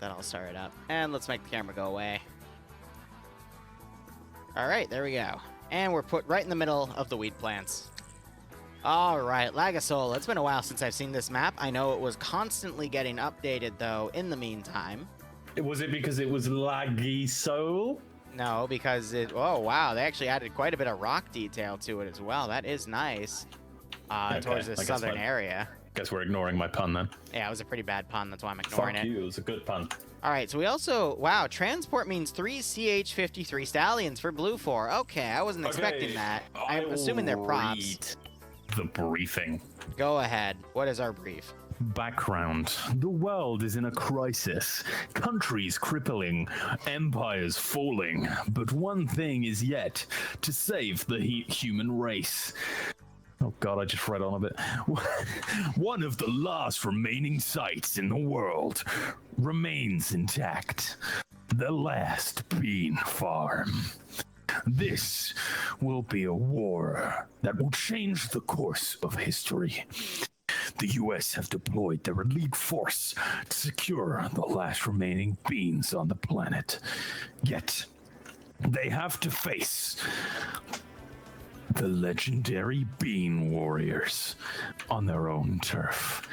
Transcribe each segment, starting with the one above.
That'll start it up. And let's make the camera go away. Alright, there we go. And we're put right in the middle of the weed plants. Alright, Lagasol. It's been a while since I've seen this map. I know it was constantly getting updated, though, in the meantime. Was it because it was laggy soul? No, because it... Oh, wow. They actually added quite a bit of rock detail to it as well. That is nice. Towards the southern area. Guess we're ignoring my pun then. Yeah, it was a pretty bad pun. That's why I'm ignoring it. Fuck you. It was a good pun. All right, so we also... Wow, transport means 3 CH-53 stallions for BLUFOR. Okay, I wasn't expecting that. I'm assuming they're props. The briefing. Go ahead. What is our brief? Background. The world is in a crisis. Countries crippling. Empires falling. But one thing is yet to save the human race. Oh god, I just read on a bit. One of the last remaining sites in the world remains intact. The last bean farm. This will be a war that will change the course of history. The US have deployed their elite force to secure the last remaining beans on the planet. Yet, they have to face the legendary Bean Warriors on their own turf.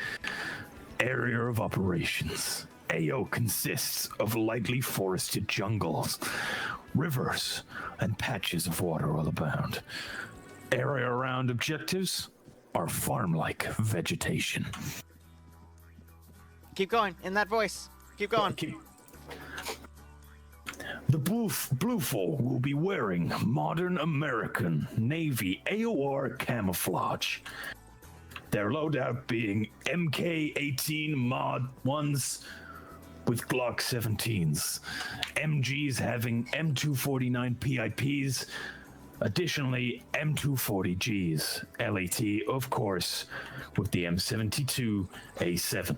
Area of operations. AO consists of lightly forested jungles, rivers, and patches of water all abound. Area around objectives are farm-like vegetation. Keep going, in that voice. Keep going. The BLUFOR will be wearing modern American Navy AOR camouflage. Their loadout being MK-18 Mod 1s with Glock 17s, MGs having M249 PIPs, additionally M240Gs, LAT of course, with the M72A7.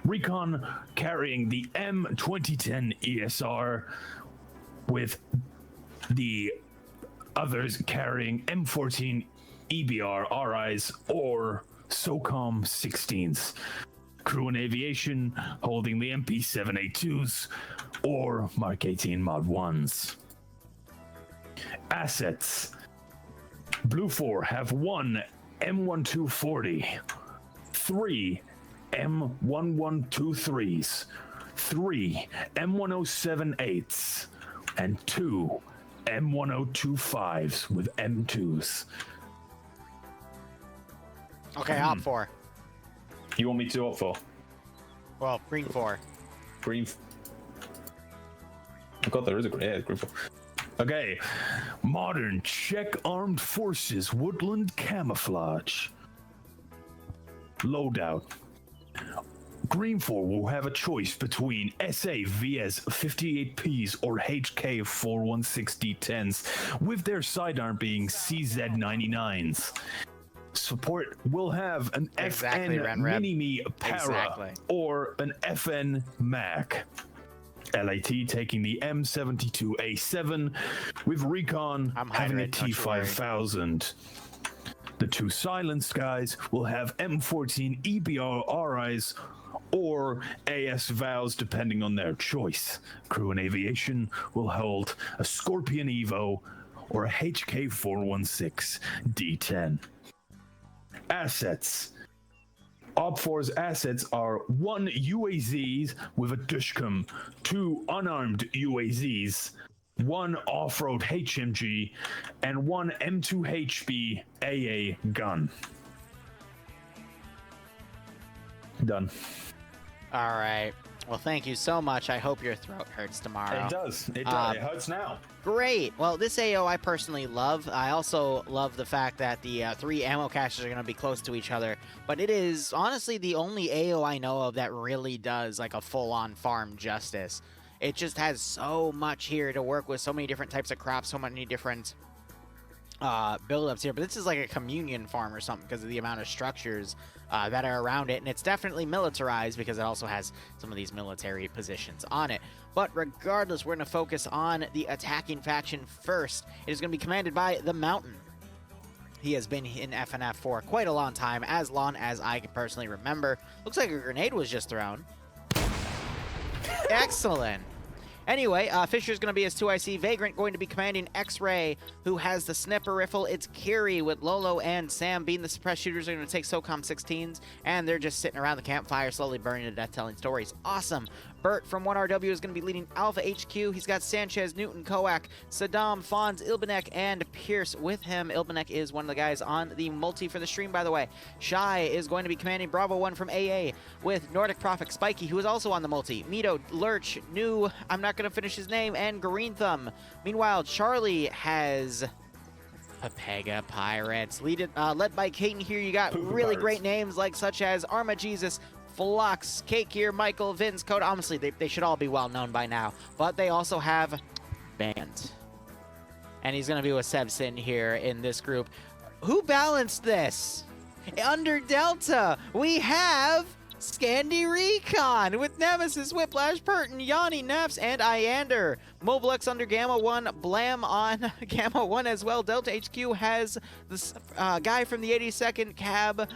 Recon carrying the M2010 ESR, with the others carrying M14 EBR RIs or SOCOM 16s. Crew and aviation holding the MP7A2s or Mark 18 Mod 1s. Assets. BLUFOR have 1 M1240, 3 M1123s, 3 M107-8s, and 2 M102-5s with M2s. Okay, opt for. You want me to opt for? Well, GREENFOR. Green. Oh god, there is a GREENFOR. Okay. Modern Czech Armed Forces Woodland Camouflage. Loadout. GREENFOR will have a choice between SA VS 58Ps or HK 416D10s, with their sidearm being CZ99s. Support will have an FN Mini-Me Para or an FN Mac. LAT taking the M72A7, with Recon having a T5000. The 2 silenced guys will have M14 EBR RIs or AS Vows depending on their choice. Crew and aviation will hold a Scorpion Evo or a HK 416 D10. Assets. OPFOR's assets are 1 UAZ with a DshK, 2 unarmed UAZs, 1 Offroad HMG, and 1 M2HB AA gun. Done. All right. Well, thank you so much. I hope your throat hurts tomorrow. It does. It does. It hurts now. Great. Well, this AO I personally love. I also love the fact that the 3 ammo caches are going to be close to each other. But it is honestly the only AO I know of that really does like a full-on farm justice. It just has so much here to work with, so many different types of crops, so many different build-ups here. But this is like a communion farm or something because of the amount of structures that are around it. And it's definitely militarized because it also has some of these military positions on it. But regardless, we're going to focus on the attacking faction first. It is going to be commanded by the Mountain. He has been in FNF for quite a long time, as long as I can personally remember. Looks like a grenade was just thrown. Excellent. Anyway, Fisher's going to be his 2IC. Vagrant going to be commanding X-Ray, who has the Snipper Rifle. It's Kiri with Lolo and Sam being the suppressed shooters. Are going to take SOCOM 16s, and they're just sitting around the campfire slowly burning to death telling stories. Awesome. Bert from 1RW is going to be leading Alpha HQ. He's got Sanchez, Newton, Koak, Saddam, Fonz, Ilbanek, and Pierce with him. Ilbanek is one of the guys on the multi for the stream, by the way. Shy is going to be commanding Bravo 1 from AA with Nordic Prophet, Spiky, who is also on the multi. Mito, Lurch, New, I'm not going to finish his name, and Green Thumb. Meanwhile, Charlie has Papega Pirates. Led by Caden here. You got really great names like such as Arma Jesus, Flux, Cake here, Michael, Vince, Code. Honestly, they should all be well known by now. But they also have Band. And he's going to be with Sebson here in this group. Who balanced this? Under Delta, we have Scandi Recon with Nemesis, Whiplash, Pertin, Yanni, Nefs, and Iander. Moblex under Gamma 1, Blam on Gamma 1 as well. Delta HQ has this guy from the 82nd Cab,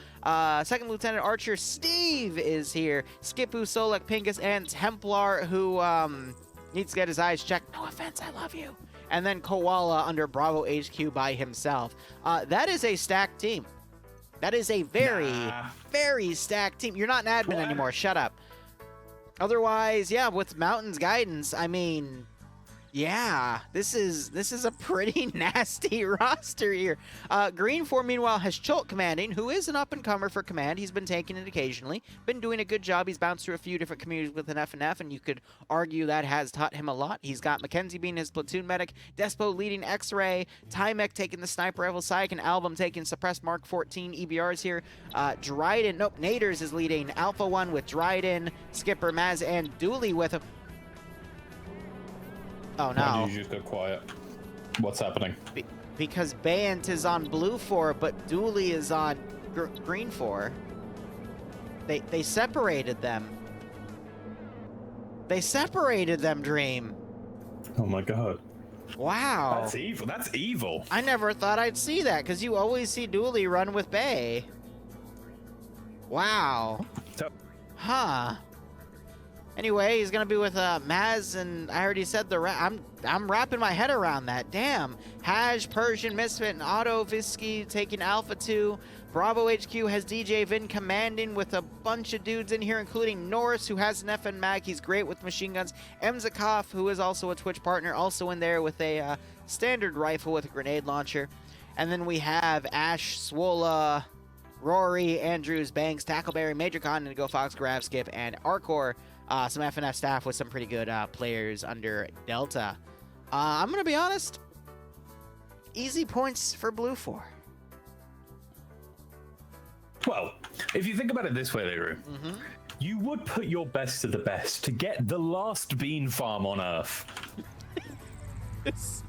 Second Lieutenant Archer Steve is here. Skipu, Solek, Pingus, and Templar, who needs to get his eyes checked. No offense, I love you. And then Koala under Bravo HQ by himself. That is a stacked team. That is a very stacked team. You're not an admin anymore. Shut up. Otherwise, yeah, with Mountain's guidance, I mean, yeah, this is a pretty nasty roster here. GREENFOR, meanwhile, has Chult commanding, who is an up-and-comer for command. He's been taking it occasionally. Been doing a good job. He's bounced through a few different communities with an FNF, and you could argue that has taught him a lot. He's got Mackenzie being his platoon medic, Despo leading X-Ray, Tymek taking the sniper rifle, Syke and Album taking suppressed Mark 14 EBRs here. Dryden, nope, Naders is leading Alpha 1 with Dryden, Skipper, Maz, and Dooley with him. Oh no. Why did you just go quiet? What's happening? Because Bant is on BLUFOR, but Dooley is on GREENFOR. They separated them. They separated them, Dream. Oh my god. Wow. That's evil. That's evil. I never thought I'd see that, because you always see Dooley run with Bay. Wow. Huh. Anyway, he's gonna be with Maz, and I already said I'm wrapping my head around that. Damn. Haj, Persian, Misfit, and Otto Visky taking Alpha 2. Bravo HQ has DJ Vin commanding with a bunch of dudes in here, including Norris, who has an FN Mag. He's great with machine guns. Zakov, who is also a Twitch partner, also in there with a standard rifle with a grenade launcher. And then we have Ash, Swola, Rory, Andrews, Banks, Tackleberry, Major Con, Indigo Fox, Grav, Skip, and Arcor. Some FNF staff with some pretty good players under Delta. I'm going to be honest. Easy points for BLUFOR. Well, if you think about it this way, Liru, you would put your best of the best to get the last bean farm on Earth. This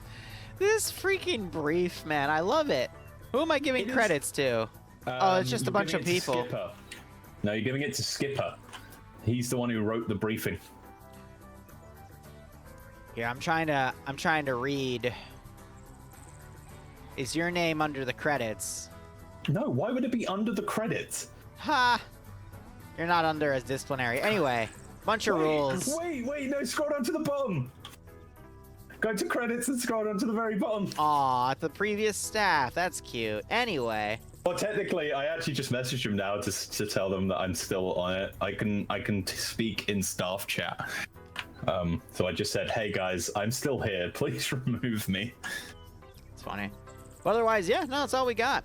freaking brief, man. I love it. Who am I giving credits to? Oh, it's just a bunch of people. No, you're giving it to Skipper. He's the one who wrote the briefing. Yeah, I'm trying to read. Is your name under the credits? No, why would it be under the credits? Ha! You're not under as disciplinary. Anyway, bunch of rules. Wait, no, scroll down to the bottom. Go to credits and scroll down to the very bottom. Aw, the previous staff. That's cute. Anyway. Well, technically, I actually just messaged him now to tell them that I'm still on it. I can speak in staff chat. So I just said, hey guys, I'm still here. Please remove me. It's funny. But otherwise, yeah, no, that's all we got.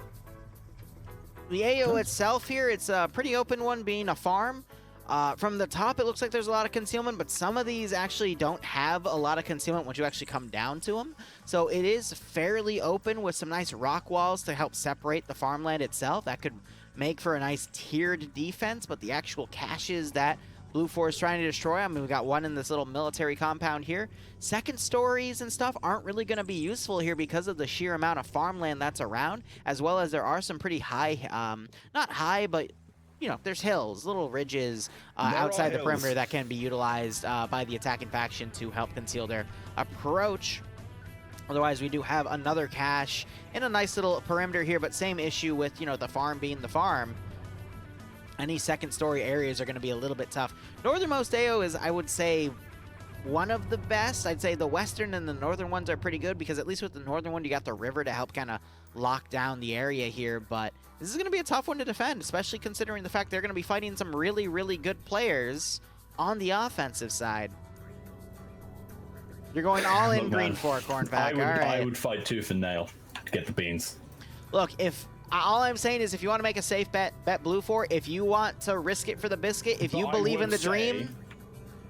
The AO itself here, it's a pretty open one, being a farm. From the top, it looks like there's a lot of concealment, but some of these actually don't have a lot of concealment once you actually come down to them. So it is fairly open with some nice rock walls to help separate the farmland itself. That could make for a nice tiered defense, but the actual caches that BLUFOR is trying to destroy, I mean, we got one in this little military compound here. Second stories and stuff aren't really going to be useful here because of the sheer amount of farmland that's around, as well as there are some pretty high, not high, but you know, there's hills, little ridges outside the perimeter that can be utilized by the attacking faction to help conceal their approach. Otherwise, we do have another cache in a nice little perimeter here, but same issue with, you know, the farm being the farm. any second story areas are going to be a little bit tough. Northernmost AO is, I would say, one of the best. I'd say the western and the northern ones are pretty good because at least with the northern one, you got the river to help kind of lock down the area here. But this is going to be a tough one to defend, especially considering the fact they're going to be fighting some really, really good players on the offensive side. You're going all in GREENFOR, Cornback. All right. I would fight tooth and nail to get the beans. Look, all I'm saying is if you want to make a safe bet, bet BLUFOR. If you want to risk it for the biscuit, if you believe in the dream.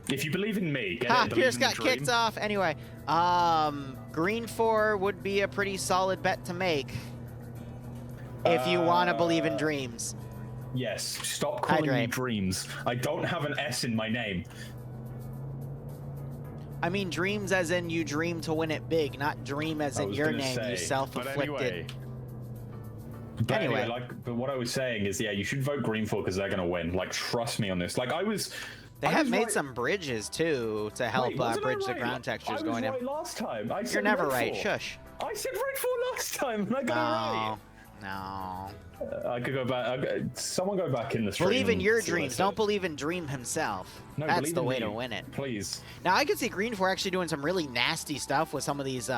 If you believe in me, Pierce got kicked off. Anyway, GREENFOR would be a pretty solid bet to make if you want to believe in dreams. Yes, stop calling me dreams. I don't have an S in my name. I mean dreams as in you dream to win it big, not dream as in your name, you self-inflicted. Anyway, but what I was saying is, yeah, you should vote GREENFOR because they're gonna win. Like, trust me on this. Like, They have made some bridges too to help bridge the ground textures going in. I was right last time. You're never right. Shush. I said RED4 last time, and I got it right. No. I could go back. Someone go back in the stream. Believe in your dreams. Don't believe in Dream himself. No, that's the way to win it. Please. Now I could see GREENFOR actually doing some really nasty stuff with some of these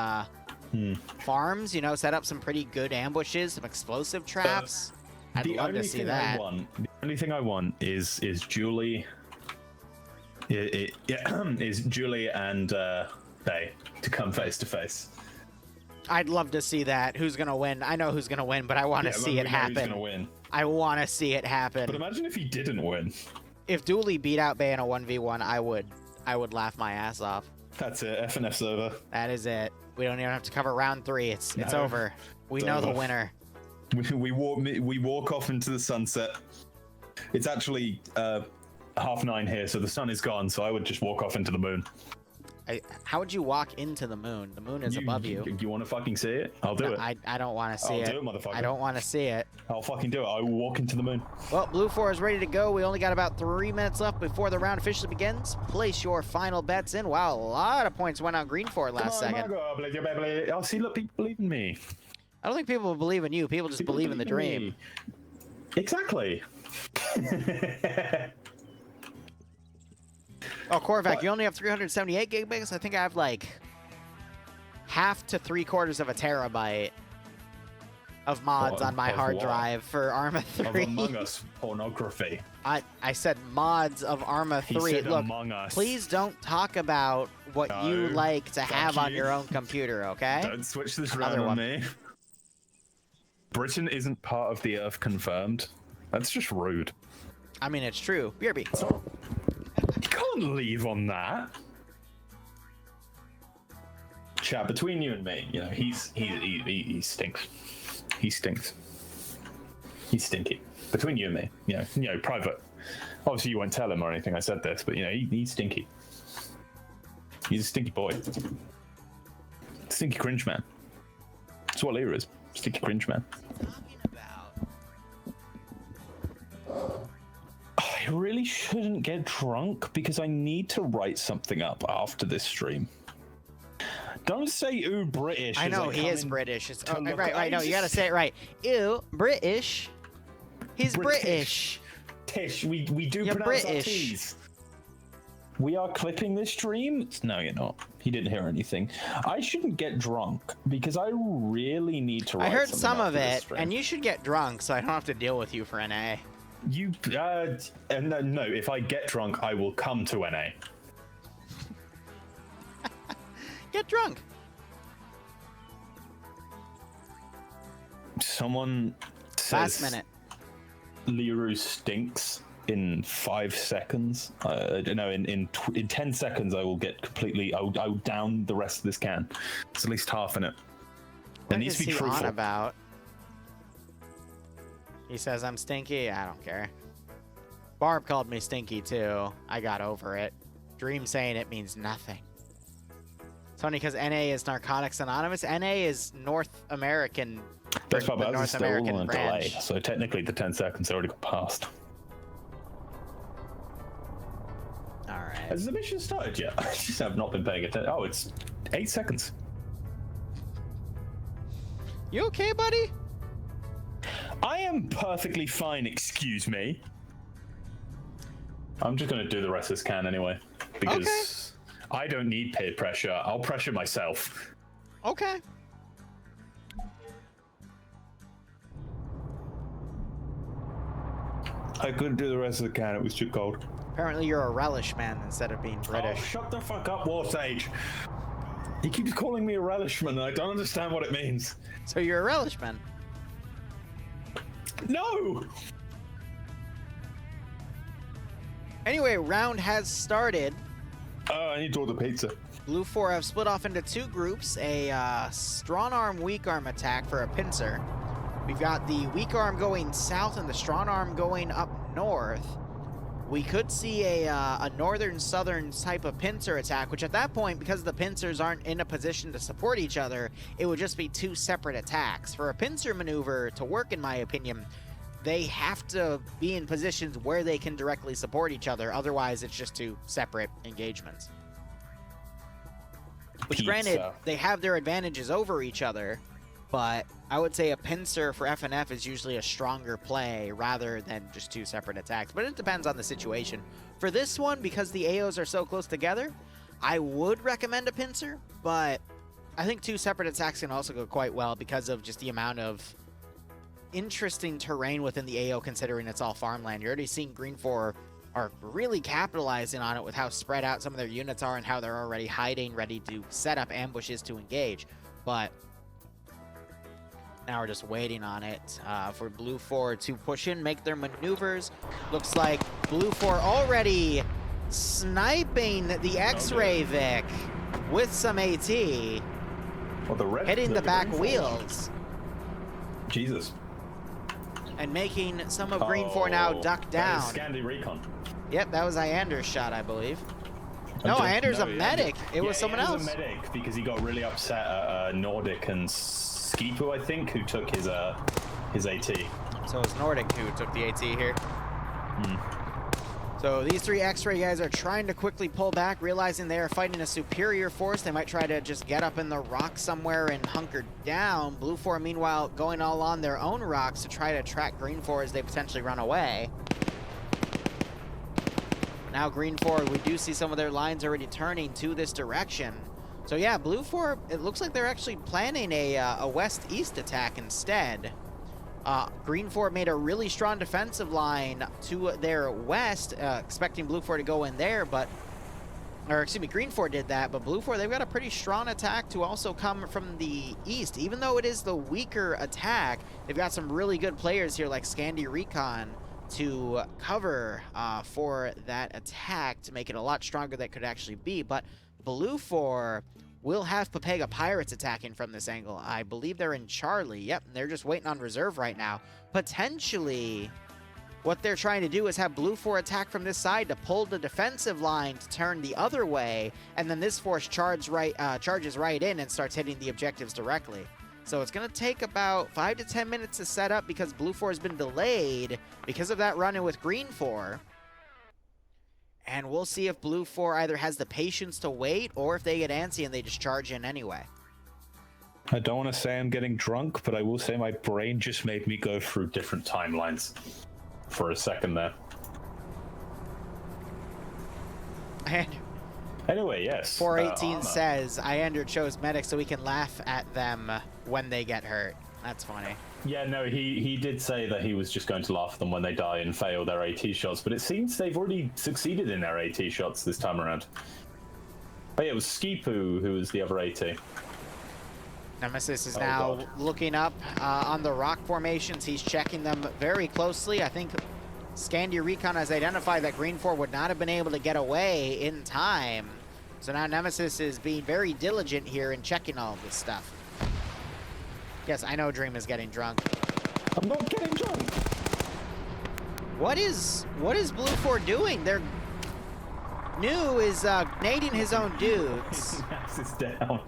farms. You know, set up some pretty good ambushes, some explosive traps. I'd love to see that. The only thing I want is Julie. Is Julie and Bay to come face to face. I'd love to see that. Who's gonna win? I know who's gonna win, but I want to see it happen. Who's gonna win? I want to see it happen. But imagine if he didn't win. If Dooley beat out Bay in a 1v1, I would laugh my ass off. That's it. FNF's over. That is it. We don't even have to cover round 3. It's over. We know the winner. We walk off into the sunset. It's actually 9:30 here, so the sun is gone. So I would just walk off into the moon. How would you walk into the moon? The moon is above you. You want to fucking see it? I'll do it. I don't want to see it. I'll do it, motherfucker. I don't want to see it. I'll fucking do it. I will walk into the moon. Well, BLUFOR is ready to go. We only got about 3 minutes left before the round officially begins. Place your final bets in. Wow, a lot of points went on GREENFOR last second. Oh, see, look, people believe in me. I don't think people believe in you. People just believe in the dream. Exactly. Oh, Corvac, you only have 378 gigabytes? I think I have like half to 3/4 of a terabyte of mods on my hard drive for Arma 3. Of Among Us pornography. I said mods of Arma 3. He said Look, Among Us. please don't talk about what you like to have on your own computer, okay? Don't switch this round on me. Britain isn't part of the Earth confirmed. That's just rude. I mean, it's true. BRB. You can't leave on that. Chat, between you and me, you know, he stinks. He stinks. He's stinky. Between you and me, you know, private. Obviously, you won't tell him or anything. I said this, but you know, he's stinky. He's a stinky boy. Stinky cringe man. That's what Liru is. Stinky cringe man. I really shouldn't get drunk because I need to write something up after this stream. Don't say "ooh British." I know he is British. It's, right. No, you gotta say it right. Ew, British. He's British. Tish, we do You're pronounce British. our T's. We are clipping this stream. No, you're not. He didn't hear anything. I shouldn't get drunk because I really need to write. I heard something some of after this it, stream. and you should get drunk so I don't have to deal with you for NA. You and no, if I get drunk, I will come to NA. Get drunk. Someone says Last minute. Liru stinks in 5 seconds. No, in 10 seconds, I will get completely. I'll down the rest of this can. It's at least half in it. What It needs is to be he truthful. on about? He says I'm stinky. I don't care. Barb called me stinky too. I got over it. Dream saying it means nothing. It's funny because NA is Narcotics Anonymous. NA is North American. That's the probably North still American on a branch. delay. So technically, the 10 seconds already got passed. All right. Has the mission started yet? I just have not been paying attention. Oh, it's 8 seconds. You okay, buddy? I am perfectly fine, excuse me. I'm just going to do the rest of this can anyway, because I don't need peer pressure. I'll pressure myself. Okay. I couldn't do the rest of the can. It was too cold. Apparently you're a relish man instead of being British. Oh, shut the fuck up, War Sage. He keeps calling me a relishman, and I don't understand what it means. So you're a relish man. No! Anyway, round has started. I need to order pizza. BLUFOR have split off into two groups, a strong arm, weak arm attack for a pincer. We've got the weak arm going south and the strong arm going up north. We could see a northern-southern type of pincer attack, which at that point, because the pincers aren't in a position to support each other, it would just be two separate attacks. For a pincer maneuver to work, in my opinion, they have to be in positions where they can directly support each other. Otherwise, it's just two separate engagements. Which, granted, they have their advantages over each other, but I would say a pincer for FNF is usually a stronger play rather than just two separate attacks. But it depends on the situation. For this one, because the AOs are so close together, I would recommend a pincer, but I think two separate attacks can also go quite well because of just the amount of interesting terrain within the AO, considering it's all farmland. You're already seeing GREENFOR are really capitalizing on it with how spread out some of their units are and how they're already hiding, ready to set up ambushes to engage. But now we're just waiting on it for BLUFOR to push in, make their maneuvers. Looks like BLUFOR already sniping the X-Ray Vic with some AT. Well, the red, hitting the back wheels. Jesus. And making some of GREENFOR now duck down. That is Scandi Recon. Yep, that was Iander's shot, I believe. No, Iander's a medic. It was someone else. He was a medic because he got really upset at Nordic and Skipu, I think, who took his AT. So it's Nordic who took the AT here. So these three X-ray guys are trying to quickly pull back, realizing they are fighting a superior force. They might try to just get up in the rock somewhere and hunker down. BLUFOR, meanwhile, going all on their own rocks to try to track GREENFOR as they potentially run away. Now GREENFOR, we do see some of their lines already turning to this direction. So yeah, BLUFOR, it looks like they're actually planning a west-east attack instead. GREENFOR made a really strong defensive line to their west, expecting BLUFOR to go in there, but... Or, excuse me, GREENFOR did that, but BLUFOR, they've got a pretty strong attack to also come from the east. Even though it is the weaker attack, they've got some really good players here like Scandi Recon to cover for that attack to make it a lot stronger than it could actually be. But BLUFOR will have Papega Pirates attacking from this angle. I believe they're in Charlie. Yep, they're just waiting on reserve right now. Potentially, what they're trying to do is have BLUFOR attack from this side to pull the defensive line to turn the other way, and then this force charges right in and starts hitting the objectives directly. So it's going to take about 5 to 10 minutes to set up because BLUFOR has been delayed because of that run-in with GREENFOR. And we'll see if BLUFOR either has the patience to wait or if they get antsy and they just charge in anyway. I don't want to say I'm getting drunk, but I will say my brain just made me go through different timelines for a second there. And anyway, yes. 418 says, Iander chose medic so we can laugh at them when they get hurt. That's funny. Yeah, no, he did say that he was just going to laugh at them when they die and fail their AT shots, but it seems they've already succeeded in their AT shots this time around. Oh yeah, it was Skipu who was the other AT. Nemesis is now looking up on the rock formations. He's checking them very closely. I think Scandi Recon has identified that GREENFOR would not have been able to get away in time. So now Nemesis is being very diligent here in checking all of this stuff. Yes, I know Dream is getting drunk. I'm not getting drunk. What is BLUFOR doing? They're New is nading his own dudes. Nafs is down.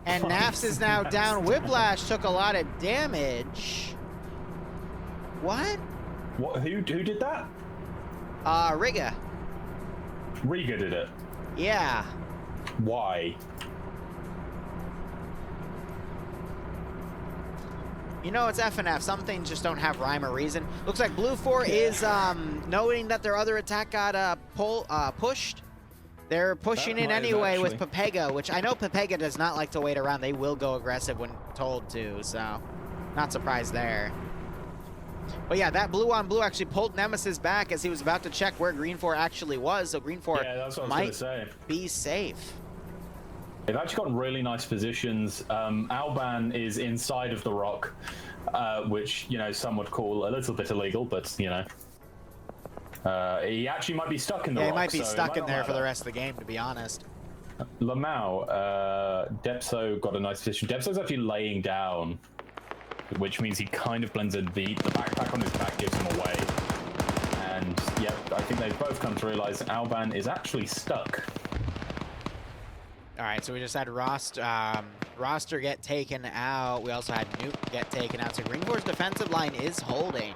And Nafs is now down. Whiplash took a lot of damage. What? What? Who did that? Riga. Riga did it. Yeah. Why? You know, it's FNF. Some things just don't have rhyme or reason. Looks like BLUFOR is noting that their other attack got pushed. They're pushing in anyway with Pepega, which I know Pepega does not like to wait around. They will go aggressive when told to, so not surprised there. But yeah, that blue on blue actually pulled Nemesis back as he was about to check where GREENFOR actually was, so GREENFOR might be safe. They've actually got really nice positions. Alban is inside of the rock, which, you know, some would call a little bit illegal, but, you know. He actually might be stuck in the rock. He might be stuck in there for the rest of the game, to be honest. Lamau, Depso got a nice position. Depso's actually laying down, which means he kind of blends in. The backpack on his back gives him away. And, yep, I think they've both come to realize Alban is actually stuck. All right, so we just had Roster get taken out. We also had Nuke get taken out. So GREENFOR's defensive line is holding.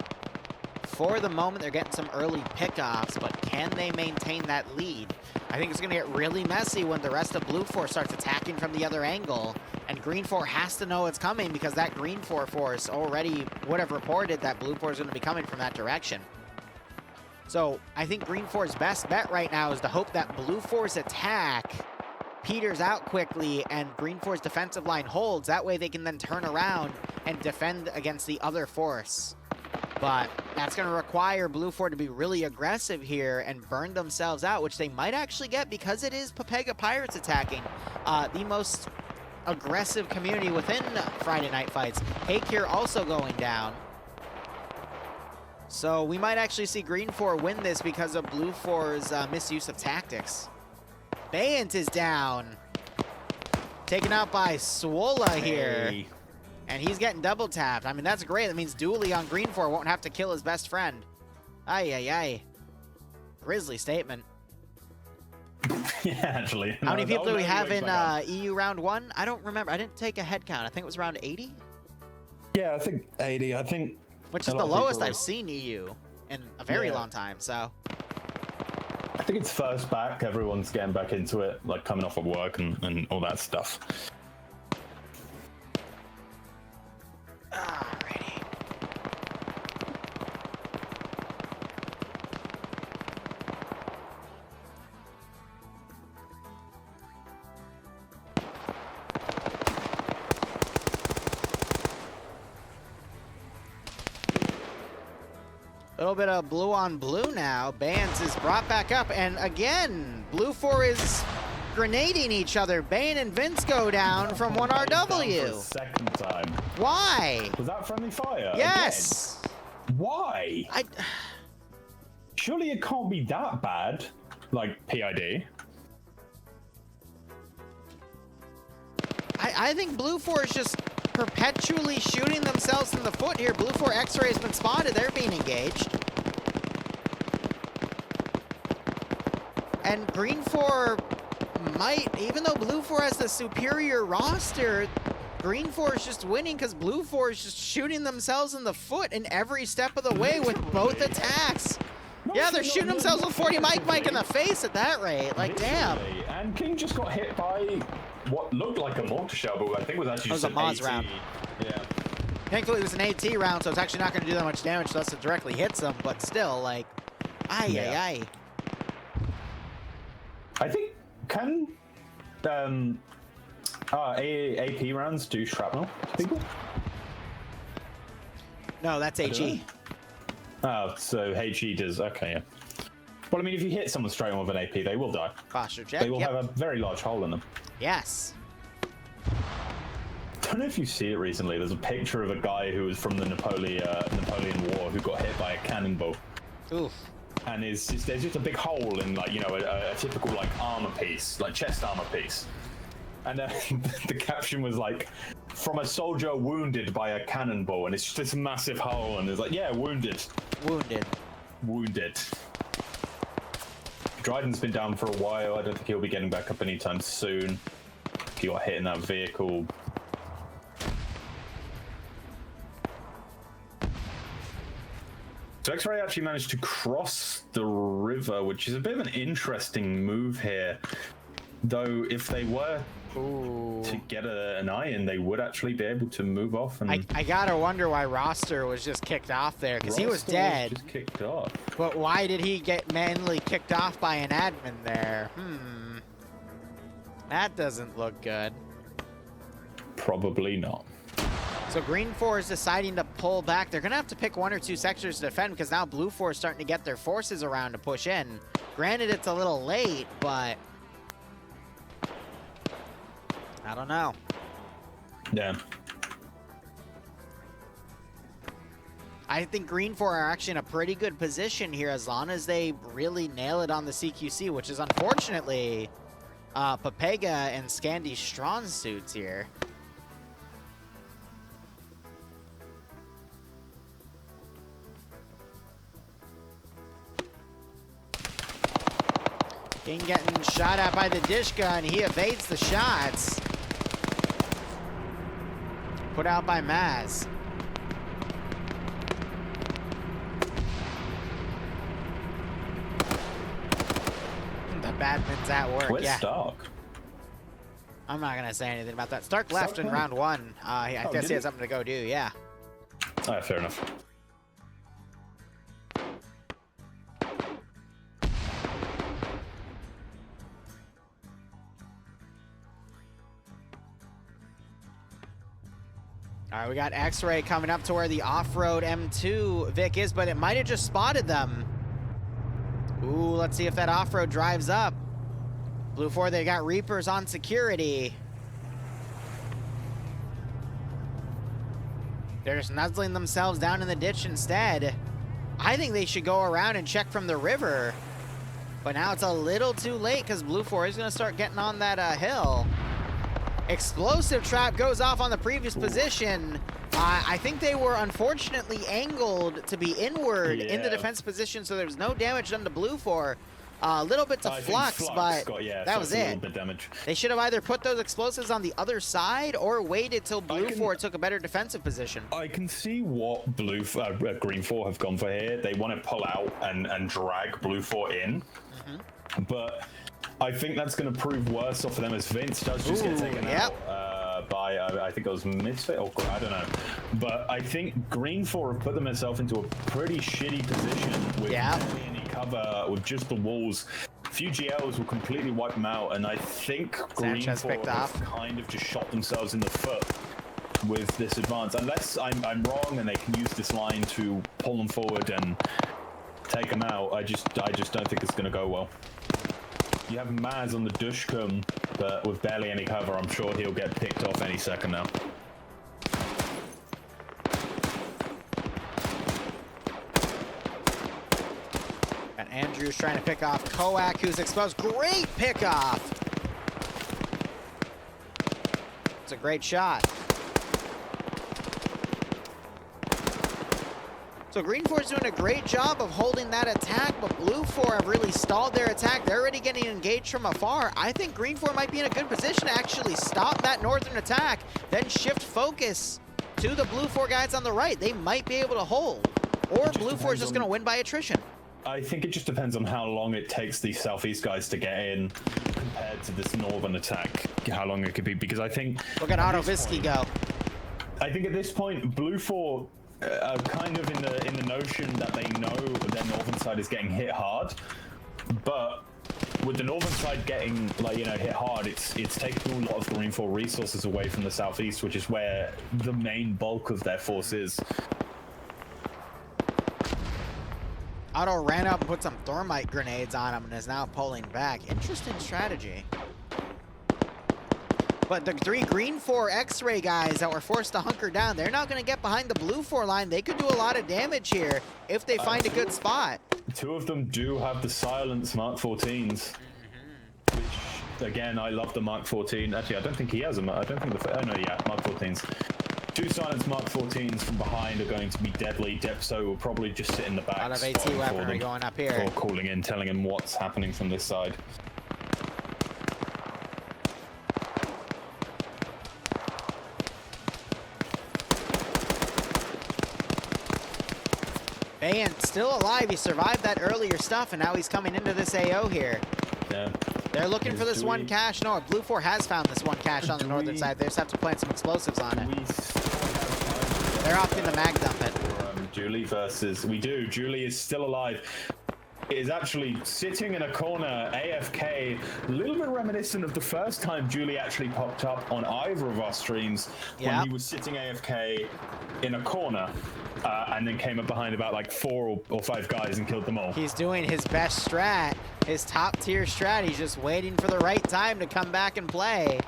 For the moment, they're getting some early pickoffs, but can they maintain that lead? I think it's going to get really messy when the rest of BLUFOR starts attacking from the other angle, and GREENFOR has to know it's coming because that GREENFOR force already would have reported that BLUFOR is going to be coming from that direction. So I think GREENFOR's best bet right now is to hope that BLUFOR's attack peters out quickly and GREENFOR's defensive line holds. That way they can then turn around and defend against the other force. But that's going to require BLUFOR to be really aggressive here and burn themselves out, which they might actually get because it is Pepega Pirates attacking. The most aggressive community within Friday Night Fights. Hake here also going down. So we might actually see GREENFOR win this because of BLUFOR's misuse of tactics. Bayant is down. Taken out by Swola here. Hey. And he's getting double tapped. I mean, that's great. That means Dooley on GREENFOR won't have to kill his best friend. Ay, ay, ay. Grisly statement. Yeah, actually. How many people do we have in EU round 1? I don't remember. I didn't take a head count. I think it was around 80? Yeah, I think 80. I think... Which is the lowest I've seen EU in a very long time, so... I think it's first back. Everyone's getting back into it, like coming off of work and all that stuff. Alrighty. A little bit of blue on blue now. Bans is brought back up, and again, BLUFOR is grenading each other. Bane and Vince go down from 1RW. Second time. Why? Was that friendly fire? Yes. Again? Why? Surely it can't be that bad. Like PID. I think BLUFOR is just perpetually shooting themselves in the foot here. BLUFOR X-ray has been spotted. They're being engaged. And GREENFOR might, even though BLUFOR has the superior roster, GREENFOR is just winning because BLUFOR is just shooting themselves in the foot in every step of the way with both attacks. Yeah, they're shooting themselves with 40 Mike in the face at that rate. Like, damn. And King just got hit by what looked like a mortar shell, but I think was actually just an Moz round. Yeah. Thankfully, it was an AT round, so it's actually not going to do that much damage unless it directly hits them, but still, like, ay. I think, can AP rounds do shrapnel to people? No, that's HE. Oh, so HE does, okay, yeah. Well, I mean, if you hit someone straight on with an AP, they will die. Posture check, They will have a very large hole in them. Yes. I don't know if you see it recently. There's a picture of a guy who was from the Napoleon War who got hit by a cannonball. Oof. And there's just a big hole in, like, you know, a typical, like, armor piece, like chest armor piece. And the caption was like, from a soldier wounded by a cannonball, and it's just this massive hole, and it's like, yeah, wounded. Dryden's been down for a while. I don't think he'll be getting back up anytime soon. He got hit in that vehicle. So X-Ray actually managed to cross the river, which is a bit of an interesting move here. Though if they were Ooh. to get an iron, they would actually be able to move off. And I gotta wonder why Roster was just kicked off there, because he was dead. Just kicked off. But why did he get manually kicked off by an admin there? That doesn't look good. Probably not. So GREENFOR is deciding to pull back. They're going to have to pick 1 or 2 sectors to defend, because now BLUFOR is starting to get their forces around to push in. Granted, it's a little late, but I don't know. Yeah. I think GREENFOR are actually in a pretty good position here, as long as they really nail it on the CQC, which is unfortunately Papega and Scandy's strong suits here. King getting shot at by the DshK, and he evades the shots. Put out by Maz. The badminton's at work. Where's Yeah. Stark? I'm not gonna say anything about that. Stark left Stark in went? round 1. I Oh, guess did he he? has something to go do. Yeah. Ah, fair enough. All right, we got X-Ray coming up to where the Offroad M2 Vic is, but it might have just spotted them. Ooh, let's see if that Offroad drives up. BLUFOR, they got Reapers on security. They're just nuzzling themselves down in the ditch instead. I think they should go around and check from the river. But now it's a little too late, because BLUFOR is going to start getting on that hill. Explosive trap goes off on the previous position. I think they were unfortunately angled to be inward in the defense position, so there was no damage done to BLUFOR. A little bit to Flux, but that was it. They should have either put those explosives on the other side or waited till BLUFOR took a better defensive position. I can see what GREENFOR have gone for here. They want to pull out and drag BLUFOR in, but I think that's going to prove worse off for them, as Vince does just get taken out by, I think it was Misfit, or I don't know. But I think GREENFOR have put themselves into a pretty shitty position with barely any cover, with just the walls. A few GLs will completely wipe them out, and I think GREENFOR have kind of just shot themselves in the foot with this advance. Unless I'm wrong and they can use this line to pull them forward and take them out, I just don't think it's going to go well. You have Maz on the DshK, but with barely any cover, I'm sure he'll get picked off any second now. And Andrew's trying to pick off Koak, who's exposed. Great pickoff! It's a great shot. So GREENFOR is doing a great job of holding that attack, but BLUFOR have really stalled their attack. They're already getting engaged from afar. I think GREENFOR might be in a good position to actually stop that northern attack, then shift focus to the BLUFOR guys on the right. They might be able to hold, or BLUFOR is just going to win by attrition. I think it just depends on how long it takes the southeast guys to get in compared to this northern attack, how long it could be, because I think... Look at Autovisky go. I think at this point, BLUFOR kind of in the notion that they know their northern side is getting hit hard, but with the northern side getting hit hard, it's taking a lot of GREENFOR resources away from the southeast, which is where the main bulk of their force is. Otto ran up and put some thermite grenades on him and is now pulling back. Interesting strategy. But the 3 GREENFOR X-ray guys that were forced to hunker down, they're not going to get behind the BLUFOR line. They could do a lot of damage here if they find a good spot. 2 of them do have the silence Mark 14s, which, again, I love the Mark 14. Actually, I don't think he has them. I don't think oh no, yeah, Mark 14s. 2 silence Mark 14s from behind are going to be deadly. Depso will probably just sit in the back. A lot of AT weaponry going up here. Or calling in, telling him what's happening from this side. Bayant still alive. He survived that earlier stuff, and now he's coming into this AO here. Yeah. They're looking for this one cache. No, BLUFOR has found this one cache on the northern side. They just have to plant some explosives on it. They're opting to mag dump it. Julie versus... We do. Julie is still alive. Is actually sitting in a corner, AFK, a little bit reminiscent of the first time Julie actually popped up on either of our streams when he was sitting AFK in a corner and then came up behind about like 4 or 5 guys and killed them all. He's doing his best strat, his top tier strat. He's just waiting for the right time to come back and play.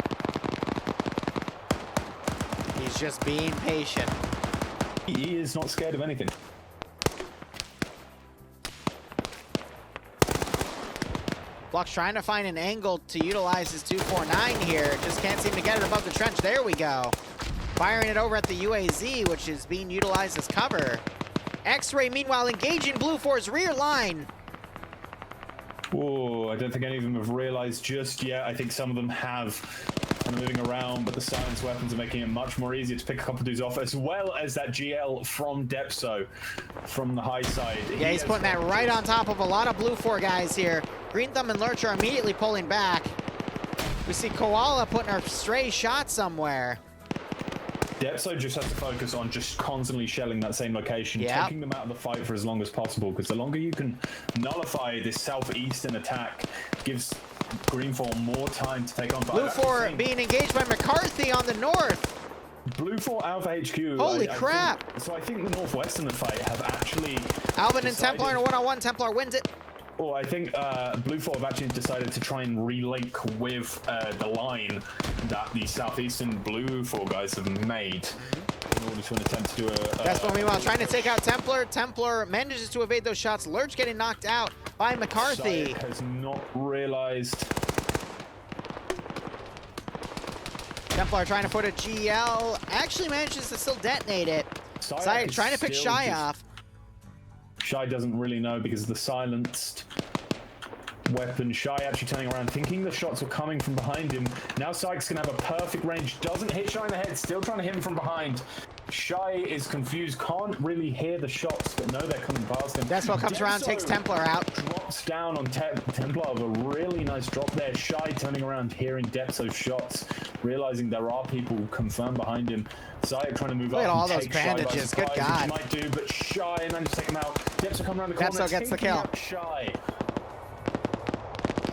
He's just being patient. He is not scared of anything. Block's trying to find an angle to utilize his 249 here. Just can't seem to get it above the trench. There we go. Firing it over at the UAZ, which is being utilized as cover. X-Ray, meanwhile, engaging BLUFOR's rear line. Oh, I don't think any of them have realized just yet. I think some of them have, kind of moving around, but the silence weapons are making it much more easier to pick a couple of dudes off, as well as that GL from Depso from the high side. Yeah, he's putting that right on top of a lot of BLUFOR guys here. Green Thumb and Lurch are immediately pulling back. We see Koala putting a stray shot somewhere. Depso just has to focus on just constantly shelling that same location, taking them out of the fight for as long as possible, because the longer you can nullify this southeastern attack gives GREENFOR more time to take on. BLUFOR being engaged by McCarthy on the north. BLUFOR Alpha HQ. Holy crap! So I think the northwestern fight have actually... Alvin and Templar in a one-on-one. Templar wins it. Well, I think BLUFOR have actually decided to try and relink with the line that the southeastern BLUFOR guys have made in order to attempt to do a... Despo, meanwhile, trying to take out Templar. Templar manages to evade those shots. Lurch getting knocked out by McCarthy. Syed has not realized. Templar trying to put a GL. Actually manages to still detonate it. Syed trying to pick Shy off. Shy doesn't really know because of the silenced weapon. Shy actually turning around, thinking the shots were coming from behind him. Now Sykes can have a perfect range. Doesn't hit Shy in the head. Still trying to hit him from behind. Shy is confused. Can't really hear the shots, but know they're coming past him. Despo comes around, takes Templar out. Drops down on Templar with a really nice drop there. Shy turning around, hearing Depso's shots, realizing there are people confirmed behind him. Syed trying to move Look up at all and those take Shy by bandages. surprise, Good God. which he might do, but Shy managed to take him out. Depso coming around the corner. Depso gets the kill. Shy.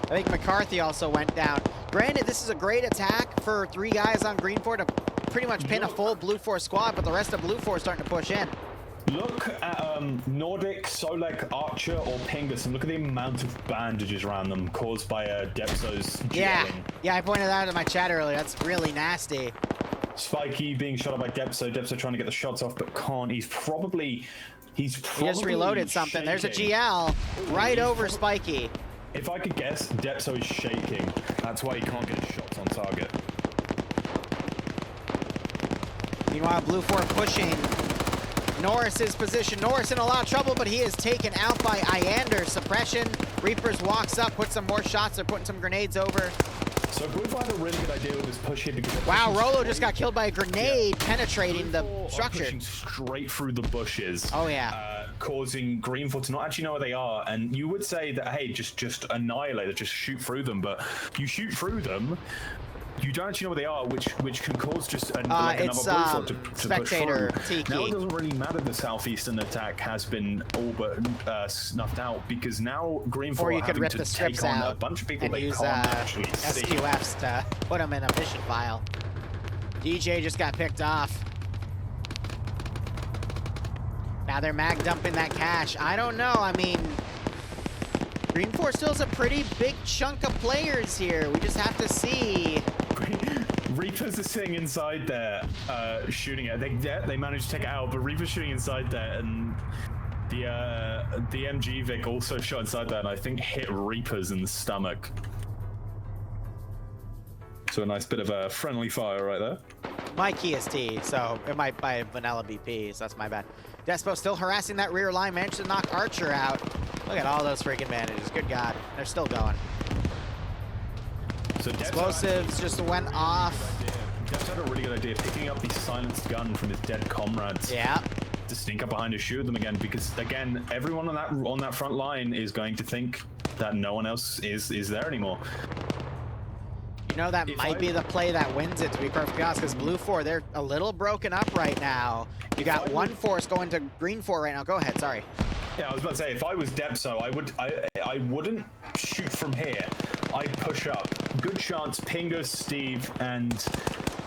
I think McCarthy also went down. Granted, this is a great attack for 3 guys on GREENFOR to pretty much pin a full BLUFOR squad, but the rest of BLUFOR is starting to push in. Look at Nordic, Solek, Archer, or Pingus, and look at the amount of bandages around them caused by Depso's gelling. Yeah, I pointed that out in my chat earlier. That's really nasty. Spiky being shot at by Depso. Depso trying to get the shots off, but can't. He's probably He just reloaded something. There's a GL right over Spiky. If I could guess, Depso is shaking. That's why he can't get his shots on target. Meanwhile, BLUFOR pushing Norris's position. Norris in a lot of trouble, but he is taken out by Iander. Suppression. Reapers walks up, puts some more shots. They're putting some grenades over. So BLUFOR had a really good idea with this push here because... Wow, Rolo just got killed by a grenade penetrating the structure. Pushing straight through the bushes. Oh, yeah. Causing GREENFOR to not actually know where they are. And you would say that, hey, just annihilate them, just shoot through them. But you shoot through them, you don't actually know where they are, which can cause just like another BLUFOR to Spectator push through. Tiki. Now it doesn't really matter the southeastern attack has been all but snuffed out, because now GREENFOR Or you are could having rip to the take strips on out a bunch of people and they use can't actually see. SQFs to put them in a mission file. DJ just got picked off. Now they're mag dumping that cache. I don't know. I mean, GREENFOR still has a pretty big chunk of players here. We just have to see. Reapers are sitting inside there, shooting it. They managed to take it out, but Reaper's shooting inside there, and the MG Vic also shot inside there, and I think hit Reapers in the stomach. So a nice bit of a friendly fire right there. My key is T, so it might buy vanilla BP, so that's my bad. Despo still harassing that rear line, managed to knock Archer out. Look at all those freaking bandages. Good God, they're still going. So explosives just went off. Depso had a really good idea, picking up the silenced gun from his dead comrades. Yeah. To sneak up behind and shoot them again, because again, everyone on that front line is going to think that no one else is there anymore. You know, that might be the play that wins it, to be perfectly honest, because BLUFOR, they're a little broken up right now. You got one force going to GREENFOR right now. Go ahead, sorry. Yeah, I was about to say, if I was Depso, I wouldn't shoot from here. I'd push up. Good chance Pingus, Steve, and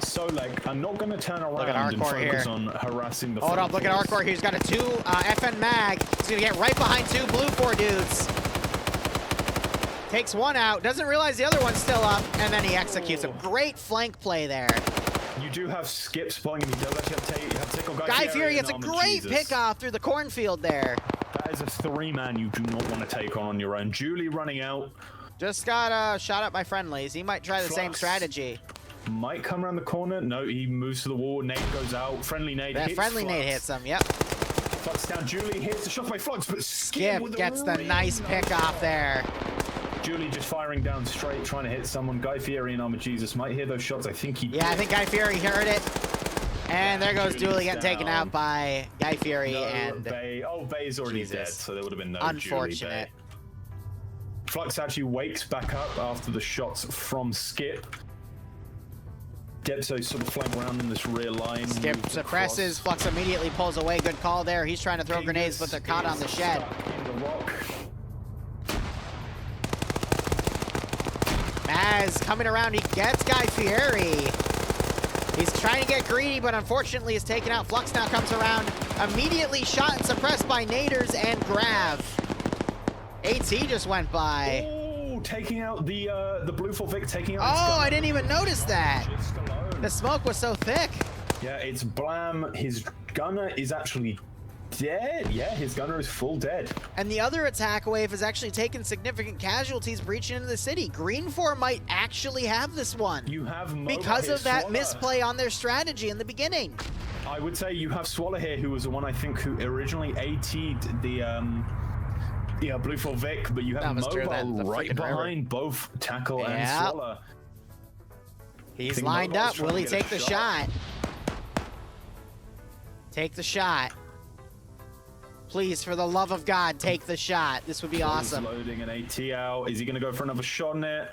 Solek are not going to turn around and focus on harassing the Hold up, look at Arcor. He's got a 2 FN mag. He's going to get right behind 2 BLUFOR dudes. Takes one out, doesn't realize the other one's still up, and then he executes him. Great flank play there. You do have Skip spawning, and you don't actually have to take on Guy Fury gets a great pickoff through the cornfield there. That is a 3-man you do not want to take on your own. Julie running out. Just got shot at by friendlies. He might try the same strategy. Might come around the corner. No, he moves to the wall. Nade goes out. Friendly nade hits friendly Flux. nade hits him, yep. Flux down. Julie hits the shot by Flux, but Skip gets the nice pickoff there. Julie just firing down straight, trying to hit someone. Guy Fieri and Arma Jesus might hear those shots. I think he I think Guy Fieri heard it. And there goes Julie getting taken out by Guy Fieri and Bay. Oh, Bay's already dead, so there would have been no unfortunate. Julie Bay. Flux actually wakes back up after the shots from Skip. Depso sort of flank around in this rear line. Skip suppresses, Flux immediately pulls away. Good call there. He's trying to throw grenades, but they're caught on the shed. In the rock. Maz coming around, he gets Guy Fieri. He's trying to get greedy, but unfortunately is taken out. Flux now comes around, immediately shot and suppressed by naders and Grav. AT just went by. Oh, taking out the BLUFOR Vic, taking out. Oh, I didn't even notice that. The smoke was so thick. Yeah, it's Blam. His gunner is actually dead. Yeah, his gunner is full dead. And the other attack wave has actually taken significant casualties breaching into the city. GREENFOR might actually have this one. You have because of that misplay on their strategy in the beginning. I would say you have Swallow here, who was the one I think who originally AT'd the BLUFOR Vic, but you have Mobile right behind both Tackle and Swallow. He's lined up. Will he take the shot? Take the shot. Please, for the love of God, take the shot. This would be awesome. He's loading an AT out. Is he going to go for another shot on it?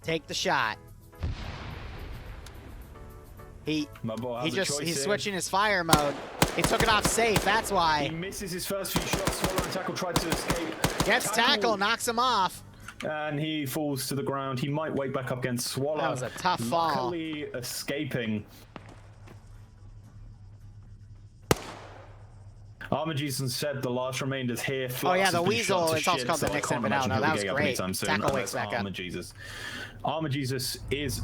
Take the shot. He's switching his fire mode. He took it off safe, that's why. He misses his first few shots. Swallow and Tackle tried to escape. Gets Tackle, knocks him off. And he falls to the ground. He might wake back up against Swallow. That was a tough fall. Luckily escaping. Arma Jason said the last remainders here. Oh yeah, the Weasel, it's also called the Nixon, but no, that was great. Tackle wakes back up. Arma Jesus. Arma Jesus is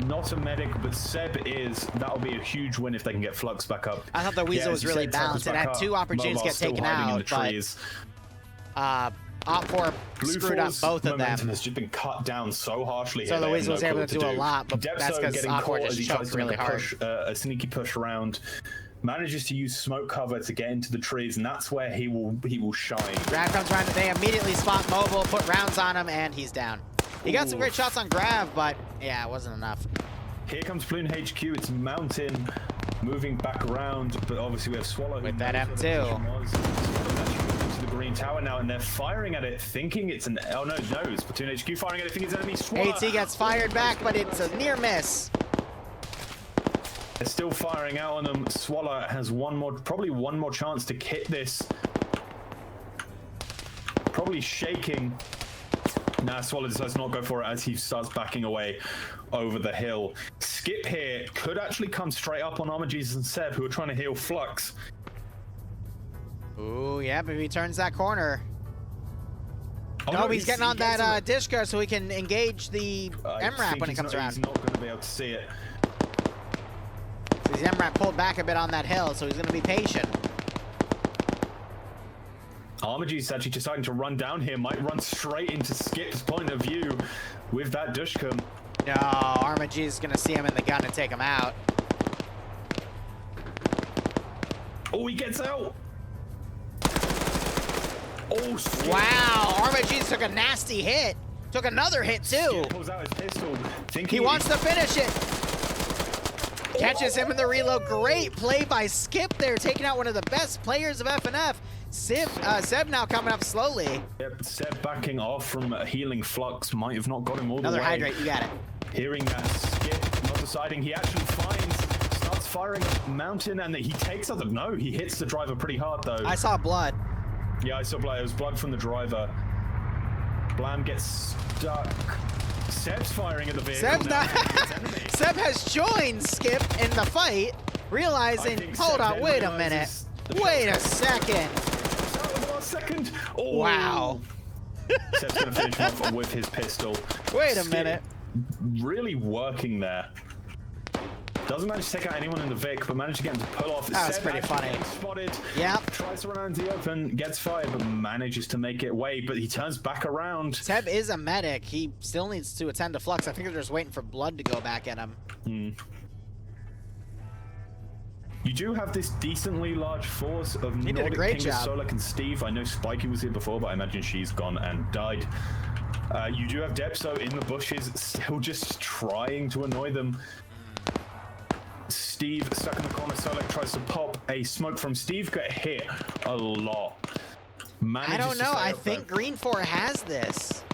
not a medic, but Seb is. That'll be a huge win if they can get Flux back up. I thought the Weasel was really balanced. It had 2 opportunities to get taken out, but Op4 screwed up both of them. Momentum has just been cut down so harshly. So the Weasel was able to do a lot, but that's because Op4 just choked really hard. A sneaky push around. Manages to use smoke cover to get into the trees, and that's where he will shine. Grav comes around, and they immediately spot Mobile, put rounds on him, and he's down. He got some great shots on Grav, but yeah, it wasn't enough. Here comes Plune HQ. It's Mountain moving back around, but obviously we have Swallow with that M2. To the green tower now, and they're firing at it, thinking it's an. Oh no, it's Platoon HQ firing at it, thinking it's enemy. Swallow. AT gets fired back, but it's a near miss. They're still firing out on them. Swallow has probably one more chance to hit this. Probably shaking. Nah, Swallow decides not go for it as he starts backing away over the hill. Skip here could actually come straight up on Arma Jesus and Seb, who are trying to heal Flux. Ooh, yeah, but if he turns that corner. Oh, no, he's getting on that Dshka so he can engage the MRAP when it comes around. He's not going to be able to see it. His MRAP pulled back a bit on that hill, so he's going to be patient. Arma Jesus actually deciding to run down here, might run straight into Skip's point of view with that Dshka. No, Arma Jesus is going to see him in the gun and take him out. Oh, he gets out! Oh, Skip. Wow, Arma Jesus took a nasty hit. Took another hit, too. Skip pulls out his pistol. He wants to finish it. Catches him in the reload. Great play by Skip there, taking out one of the best players of FNF. Seb now coming up slowly. Yep, Seb backing off from a healing flux might have not got him all Another the way. hydrate, you got it. Hearing that skip, not deciding, he actually starts firing up mountain, and he takes out the, no, he hits the driver pretty hard though. I saw blood. Yeah, I saw blood. It was blood from the driver. Blam gets stuck. Seb's firing at the vehicle. Seb's now. not. Seb has joined Skip in the fight, realizing, hold on, wait a minute. Wait a second. Second. Oh. Wow. Seb's gonna finish him off with his pistol. Wait a minute. Really working there. Doesn't manage to take out anyone in the Vic, but managed to get him to pull off. That was pretty funny. Spotted. Yeah. Tries to run out into the open, gets fired, but manages to make it away. But he turns back around. Seb is a medic. He still needs to attend to Flux. I think they're just waiting for blood to go back at him. You do have this decently large force of He did a Nordic great King, job. Solak, and Steve. I know Spiky was here before, but I imagine she's gone and died. You do have Depso in the bushes, still just trying to annoy them. Steve stuck in the corner. Solak tries to pop a smoke from Steve. Got hit a lot. I don't know. I think GREENFOR has this.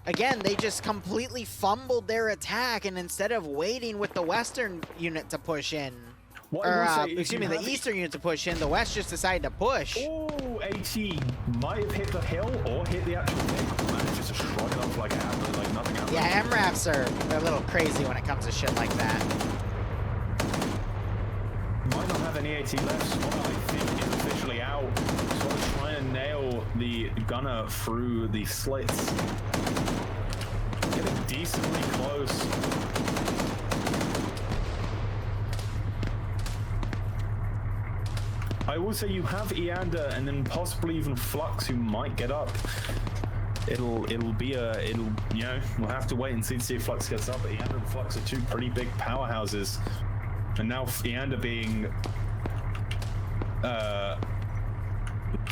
Again, they just completely fumbled their attack, and instead of waiting with the Western unit to push in, excuse me, the Eastern unit to push in, the West just decided to push. Oh, AT might have hit the hill or hit the actual thing. Manages to shrug it off like nothing happened. Yeah, MRAPs are a little crazy when it comes to shit like that. Might not have any AT left. Swallow, I think, is officially out. Swallow trying to nail the gunner through the slits. Getting decently close. I will say you have Eander and then possibly even Flux who might get up. We'll have to wait and see to see if Flux gets up. But Eander and Flux are two pretty big powerhouses. And now Eander being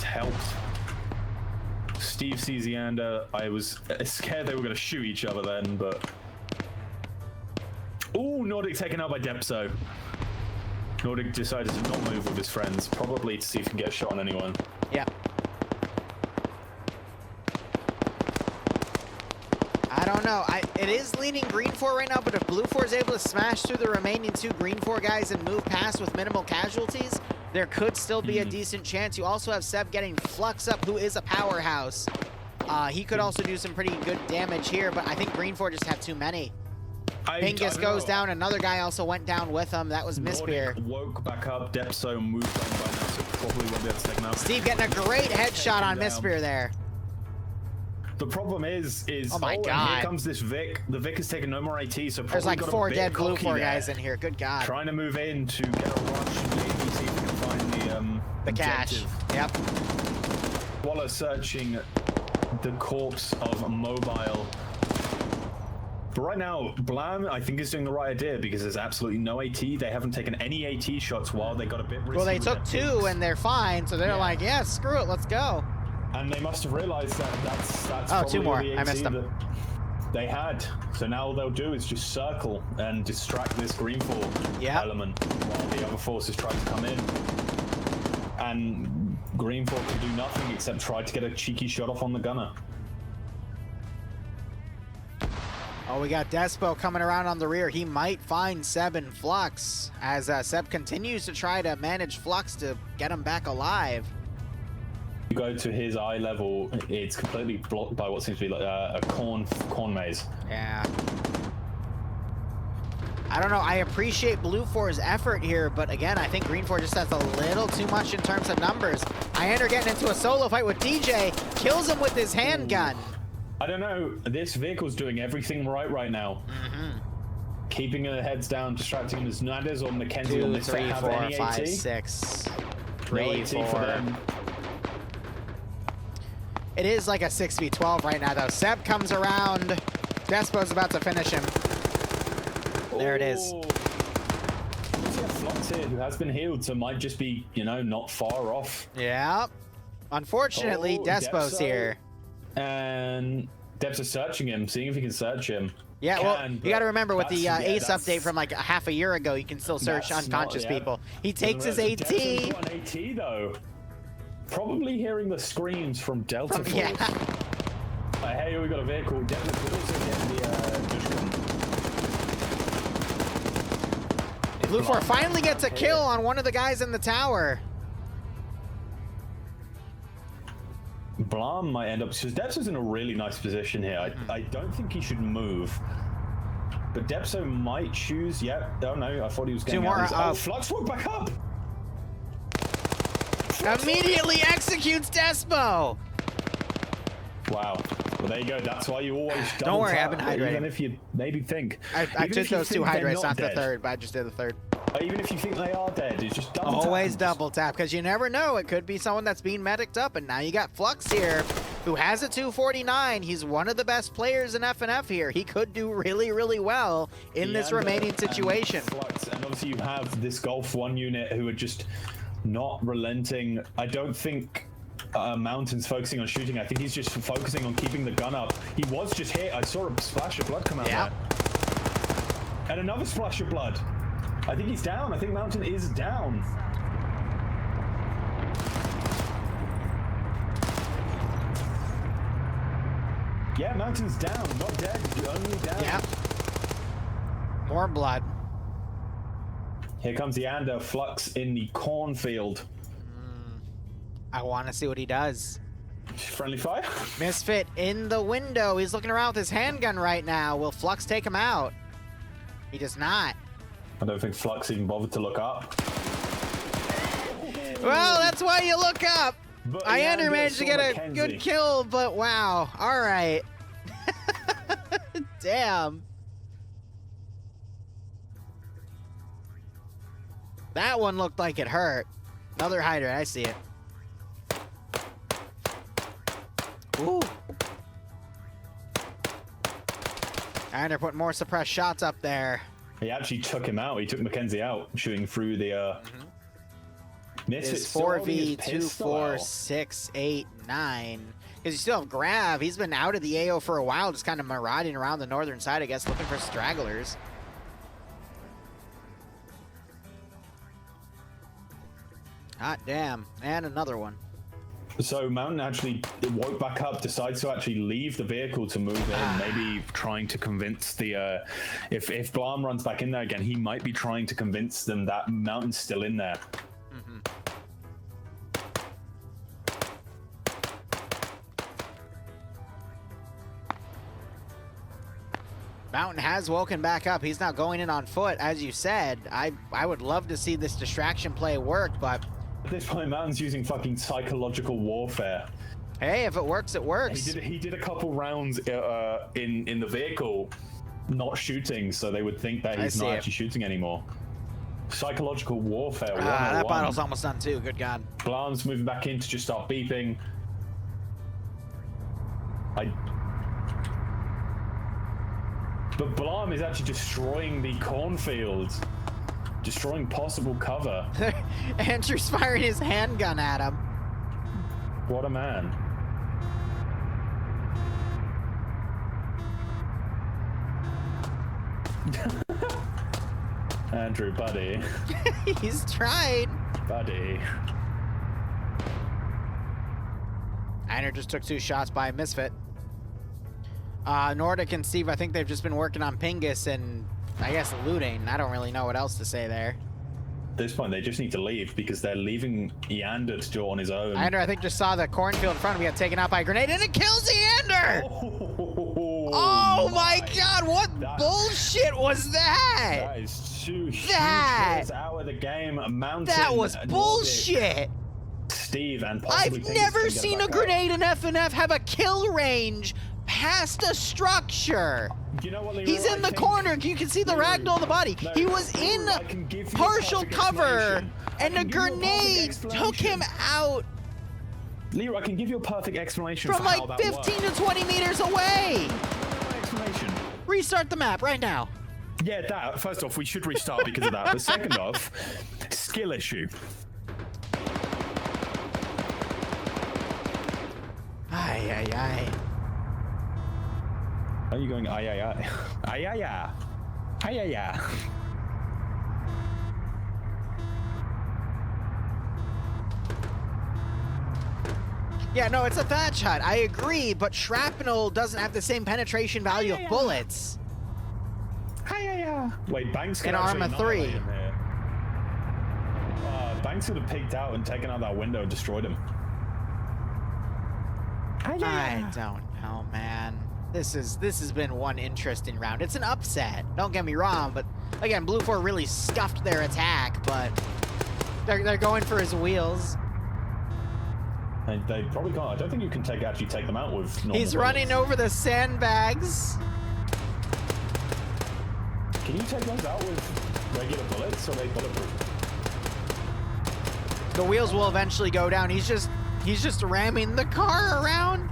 helped. Steve sees Eander. I was scared they were going to shoot each other then, but... Ooh, Nordic taken out by Depso. Nordic decided to not move with his friends, probably to see if he can get a shot on anyone. Yeah. I don't know. It is leaning GREENFOR right now, but if BLUFOR is able to smash through the remaining two GREENFOR guys and move past with minimal casualties, there could still be a decent chance. You also have Seb getting Flux up, who is a powerhouse. He could also do some pretty good damage here, but I think GREENFOR just had too many. Pingus goes down. Another guy also went down with him. That was Mispear. Woke back up. Depso moved on by now, so probably won't be able to take him out. Steve getting a great headshot on Mispear there. The problem is oh my god, here comes this Vic. The Vic has taken no more AT, so there's like got 4 a dead BLUFOR there. guys in here. Good god. Trying to move in to get a rush and maybe see if we can find the cache. Yep. Waller searching the corpse of Mobile. But right now, Blam, I think, is doing the right idea because there's absolutely no AT. They haven't taken any AT shots while they got a bit risky. Well, they took 2 and they're fine, so they're like, yeah, screw it, let's go. And they must have realized that that's oh, 2 more. the AT I missed them. They had. So now all they'll do is just circle and distract this GREENFOR element while the other forces try to come in. And GREENFOR can do nothing except try to get a cheeky shot off on the gunner. Oh, we got Despo coming around on the rear. He might find Seb and Flux as Seb continues to try to manage Flux to get him back alive. You go to his eye level, it's completely blocked by what seems to be like a corn maze. Yeah. I don't know. I appreciate BLUFOR's effort here, but again, I think GREENFOR just has a little too much in terms of numbers. Iender getting into a solo fight with DJ, kills him with his handgun. I don't know. This vehicle's doing everything right now. Keeping their heads down, distracting them as Naders or Mackenzie 2, on this 3, 4, any 5, AT. 6. No 3, AT 4. for them. It is like a 6v12 right now, though. Seb comes around. Despo's about to finish him. There it is. Flux here, who has been healed, so might just be, not far off. Yeah. Unfortunately, Despo's here. And Dep's searching him, seeing if he can search him. Yeah, well, you got to remember with the Ace update from like half a year ago, you can still search unconscious people. He takes his AT. Dep's got an AT though. probably hearing the screams from Delta Force. Yeah. Hey, we got a vehicle. Delta could also get the BLUFOR finally gets a kill on one of the guys in the tower. Blam might end up, because Depso is in a really nice position here. I don't think he should move. But Depso might choose, oh no, I thought he was getting out. Flux woke back up! Immediately executes Despo! Wow. Well, there you go. That's why you always don't worry, I've been hydrating. Even if you maybe think. I took those 2 hydrates, not the third, but I just did the third. Even if you think they are dead, it's just double tap. Always double tap, because you never know. It could be someone that's being mediced up, and now you got Flux here, who has a 249. He's one of the best players in FNF here. He could do really, really well in this remaining situation. Flux, and obviously you have this Golf 1 unit who are just not relenting. I don't think Mountain's focusing on shooting. I think he's just focusing on keeping the gun up. He was just hit. I saw a splash of blood come out there. And another splash of blood. I think he's down. I think Mountain is down. Yeah, Mountain's down. Not dead. Only down. Yeah. More blood. Here comes the Ander. Flux in the cornfield. I want to see what he does. Friendly fire? Misfit in the window. He's looking around with his handgun right now. Will Flux take him out? He does not. I don't think Flux even bothered to look up. Well, that's why you look up. But Iander managed to get a good kill, but wow. All right. Damn. That one looked like it hurt. Another hydrant. I see it. Ooh. And they're putting more suppressed shots up there. He actually took him out. He took Mackenzie out, shooting through the It's 4v24689. Because you still have Grav. He's been out of the AO for a while, just kind of marauding around the northern side, I guess, looking for stragglers. Hot damn. And another one. So Mountain actually woke back up, decides to actually leave the vehicle to move in, maybe trying to convince the, if Blam runs back in there again, he might be trying to convince them that Mountain's still in there. Mountain has woken back up. He's now going in on foot, as you said. I would love to see this distraction play work, but at this point, Mountain's using fucking psychological warfare. Hey, if it works, it works. He did a couple rounds in the vehicle, not shooting, so they would think that he's not actually shooting anymore. Psychological warfare. That bottle's almost done too. Good God. Blam's moving back in to just start beeping. But Blam is actually destroying the cornfields. Destroying possible cover. Andrew's firing his handgun at him. What a man. Andrew, buddy. He's tried. Buddy. Einer just took 2 shots by Misfit. Nordic and Steve, I think they've just been working on Pingus and I guess looting. I don't really know what else to say there. At this point, they just need to leave because they're leaving Iander to do on his own. Iander, I think, just saw the cornfield in front of me get taken out by a grenade, and it kills Iander! Oh my God, what bullshit was that? That is too huge. Out of the game. Mountain. That was bullshit. Steve and possibly I've never seen a grenade in FNF have a kill range past a structure. You know what, Liru, he's in the corner. You can see the ragdoll on the body. No, he was in partial cover, and a grenade took him out. Liru, I can give you a perfect explanation from like 15 to 20 meters away. Explanation. Restart the map right now. Yeah, that. First off, we should restart because of that. But second off, skill issue. Ay, ay, ay. Are you going ay, ay, ay? Ay, ay, ay. Ay, ay, ay. Yeah, no, it's a thatch hut. I agree, but shrapnel doesn't have the same penetration value of bullets. Wait, Banks could In actually Arma 3. annihilate him here. Banks would have peeked out and taken out that window and destroyed him. I don't know, man. This has been one interesting round. It's an upset. Don't get me wrong, but again, BLUFOR really scuffed their attack, but they're going for his wheels. They probably can't. I don't think you can actually take them out with normal He's bullets. running over the sandbags. Can you take those out with regular bullets, or are they bulletproof? The wheels will eventually go down. He's just ramming the car around.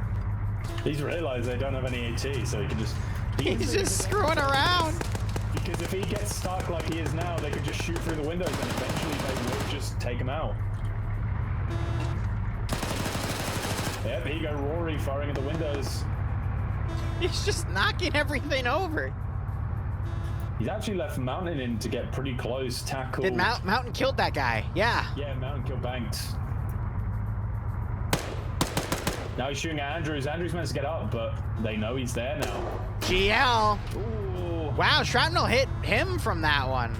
He's realized they don't have any AT, so he can just... He's just screwing around. Because if he gets stuck like he is now, they could just shoot through the windows and eventually they will just take him out. Yep, here you go, Rory firing at the windows. He's just knocking everything over. He's actually left Mountain in to get pretty close, tackle. Did Mountain killed that guy? Yeah. Yeah, Mountain killed Banks. Now he's shooting at Andrews. Andrews managed to get up, but they know he's there now. GL. Ooh. Wow, shrapnel hit him from that one.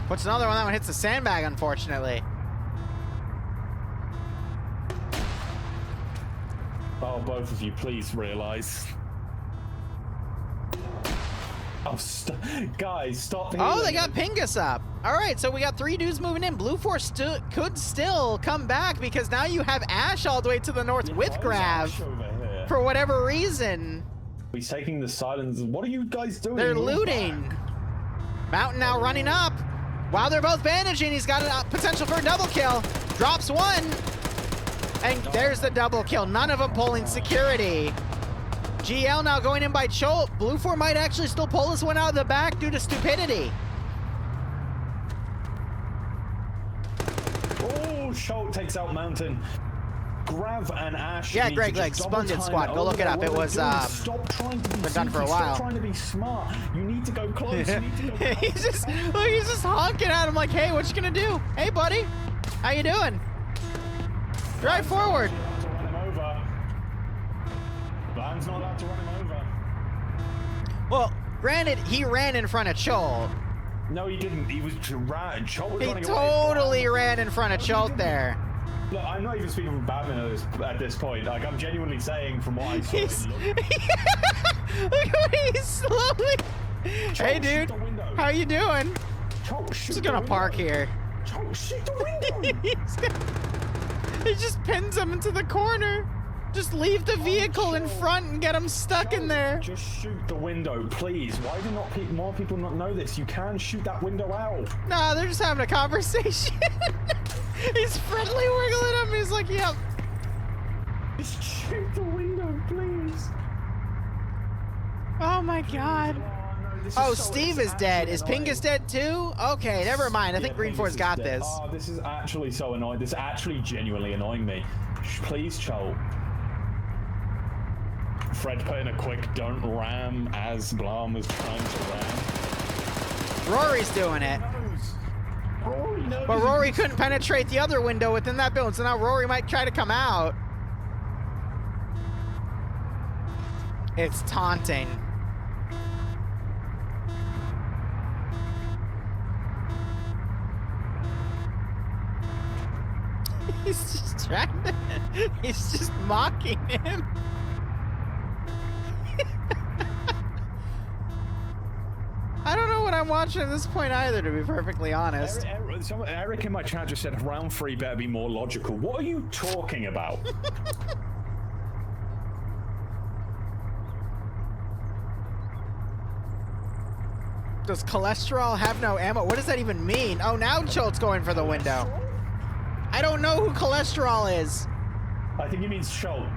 What's another one? That one hits the sandbag, unfortunately. Oh, both of you, please realize. Oh, guys, stop healing. Oh, they got Pingus up. All right, so we got 3 dudes moving in. BLUFOR could still come back because now you have Ash all the way to the north with Grav. For whatever reason. He's taking the silence. What are you guys doing? They're looting. Mountain now running up. While they're both bandaging, he's got a potential for a double kill. Drops one. And there's the double kill. None of them pulling security. GL now going in by Cholt. BLUFOR might actually still pull this one out of the back due to stupidity. Oh, Cholt takes out Mountain. Grav and Ash. Yeah, Greg Leg, Splendid Squad. Go look it up. It was stop trying to be been done for a while. Stop trying to be smart. You need to go close. You need to go close. he's just honking at him like, hey, what you gonna do? Hey, buddy, how you doing? Drive forward. To run him over. Van's not allowed to run him over. Well, granted, he ran in front of Cholt. No, he didn't. He was ran. Cholt was He running totally away. ran in front of Cholt there. Look, I'm not even speaking from Batman at this point. Like, I'm genuinely saying from what I saw. He's... Look at he's slowly. Cholt, Hey, dude, how you doing? Cholt, Just gonna park here. Cholt, shoot the window. He just pins him into the corner. Just leave the vehicle in front and get him stuck in there. Just shoot the window, please. Why do not more people not know this? You can shoot that window out. Nah, they're just having a conversation. He's friendly wiggling him. He's like, yep. Just shoot the window, please. Oh my god. Oh, Steve is dead. Is Pingus dead too? Okay, never mind. I think GREENFOR's got this. Oh, this is actually so annoying. This is actually genuinely annoying me. Please, Cholt. Fred put in a quick don't ram as Blam was trying to ram. Rory's doing it. Rory knows. But Rory couldn't penetrate the other window within that building, so now Rory might try to come out. It's taunting. He's just trying to... He's just mocking him. I don't know what I'm watching at this point either, to be perfectly honest. Eric in my chat just said round 3 better be more logical. What are you talking about? Does cholesterol have no ammo? What does that even mean? Oh, now Cholt's going for the window. I don't know who cholesterol is. I think he means Cholt.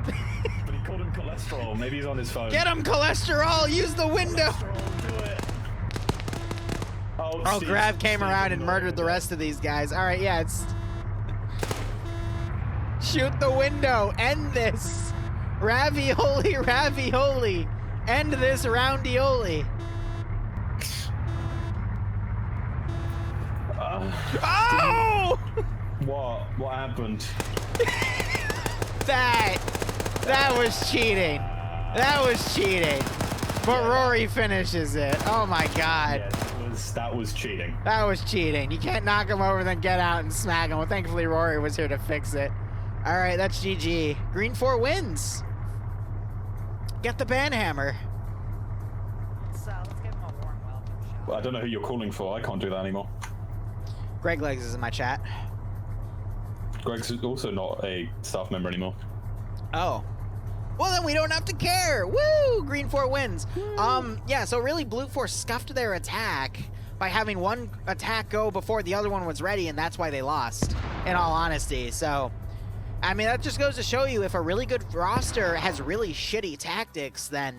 But he called him cholesterol. Maybe he's on his phone. Get him, cholesterol! Use the window! Do it. Oh, Grav came around and murdered the rest of these guys. All right, yeah, it's... Shoot the window. End this. Ravioli, ravioli. End this roundioli. Oh! What happened? That was cheating. That was cheating. But Rory finishes it. Oh my god. Yeah, that was cheating. That was cheating. You can't knock him over, then get out and smack him. Well, thankfully Rory was here to fix it. All right, that's GG. GREENFOR wins. Get the banhammer. Let's give him a warm welcome, shall we? Well, I don't know who you're calling for. I can't do that anymore. Greg Legs is in my chat. Greg's also not a staff member anymore. Oh. Well, then we don't have to care. Woo! GREENFOR wins. Yeah, so really BLUFOR scuffed their attack by having one attack go before the other one was ready, and that's why they lost, in all honesty. So, I mean, that just goes to show you if a really good roster has really shitty tactics, then